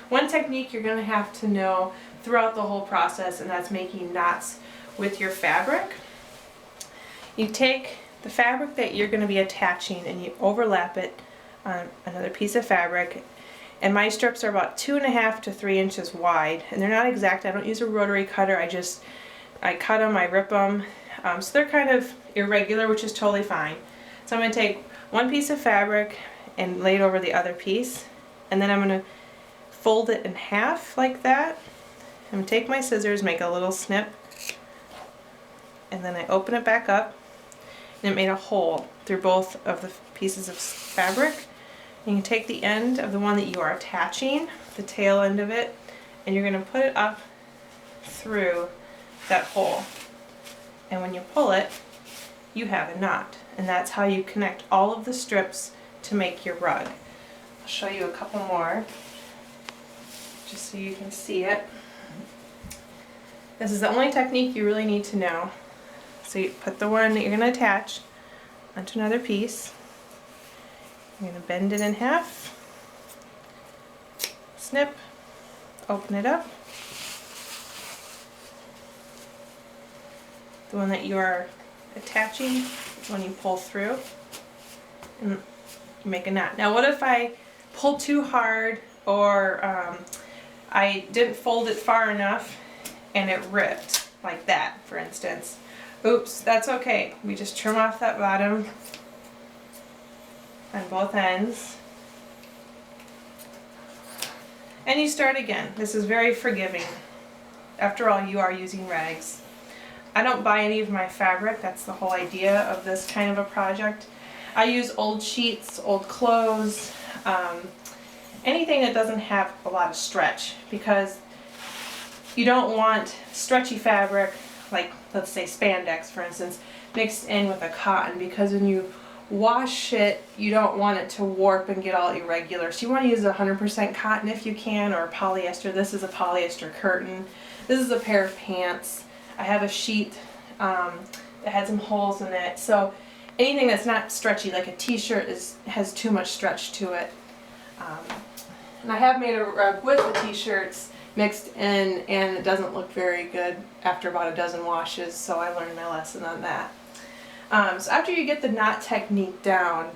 One technique you're going to have to know throughout the whole process, and that's making knots with your fabric. You take the fabric that you're going to be attaching and you overlap it on another piece of fabric. And my strips are about 2.5 to 3 inches wide, and they're not exact. I don't use a rotary cutter. I cut them, I rip them. So they're kind of irregular, which is totally fine. So I'm going to take one piece of fabric and lay it over the other piece, and then I'm going to fold it in half like that. I'm going to take my scissors, make a little snip, and then I open it back up, and it made a hole through both of the pieces of fabric. You can take the end of the one that you are attaching, the tail end of it, and you're going to put it up through that hole. And when you pull it, you have a knot. And that's how you connect all of the strips to make your rug. I'll show you a couple more, just so you can see it. This is the only technique you really need to know. So you put the one that you're going to attach onto another piece. You're going to bend it in half, snip, open it up. The one that you are attaching, when you pull through, and you make a knot. Now what if I pull too hard, or I didn't fold it far enough and it ripped, like that for instance? Oops, that's okay. We just trim off that bottom on both ends, and you start again. This is very forgiving. After all, you are using rags. I don't buy any of my fabric. That's the whole idea of this kind of a project. I use old sheets, old clothes, anything that doesn't have a lot of stretch, because you don't want stretchy fabric, like let's say spandex for instance, mixed in with a cotton, because when you wash it, you don't want it to warp and get all irregular. So you want to use 100% cotton if you can, or polyester. This is a polyester curtain. This is a pair of pants. I have a sheet that had some holes in it. So anything that's not stretchy, like a t-shirt, has too much stretch to it. And I have made a rug with the t-shirts mixed in, and it doesn't look very good after about a dozen washes, so I learned my lesson on that. So after you get the knot technique down,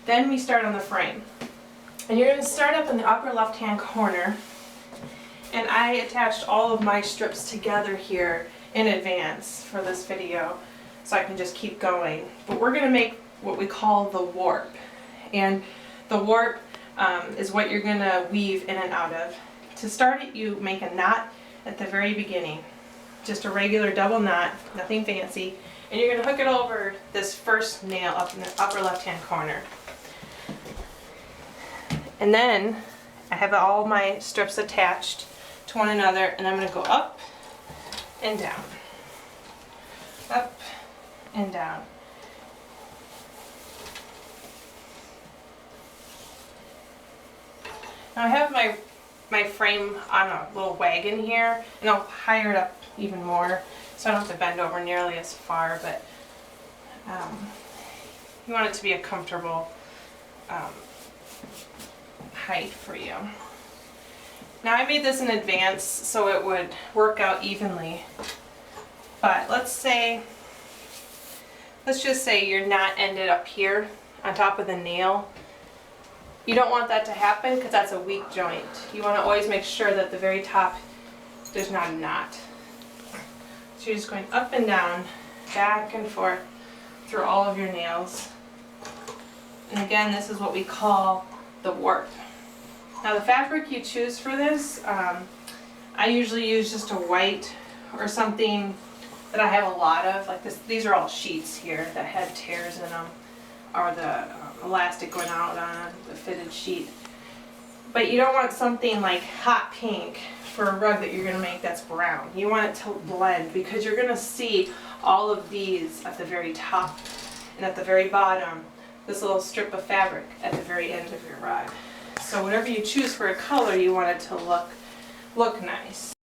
then we start on the frame. And you're going to start up in the upper left-hand corner, and I attached all of my strips together here in advance for this video, so I can just keep going. But we're going to make what we call the warp. And the warp is what you're going to weave in and out of. To start it, you make a knot at the very beginning. Just a regular double knot, nothing fancy. And you're going to hook it over this first nail up in the upper left-hand corner. And then I have all my strips attached to one another, and I'm going to go up and down, up and down. Now I have my frame on a little wagon here, and I'll higher it up even more so I don't have to bend over nearly as far, but you want it to be a comfortable height for you. Now I made this in advance so it would work out evenly, but let's just say your knot ended up here on top of the nail. You don't want that to happen because that's a weak joint. You want to always make sure that at the very top there's not a knot. So you're just going up and down, back and forth through all of your nails. And again, this is what we call the warp. Now the fabric you choose for this, I usually use just a white or something that I have a lot of. Like this, these are all sheets here that have tears in them, or the elastic going out on the fitted sheet. But you don't want something like hot pink for a rug that you're going to make that's brown. You want it to blend, because you're going to see all of these at the very top and at the very bottom, this little strip of fabric at the very end of your rug. So whatever you choose for a color, you want it to look nice.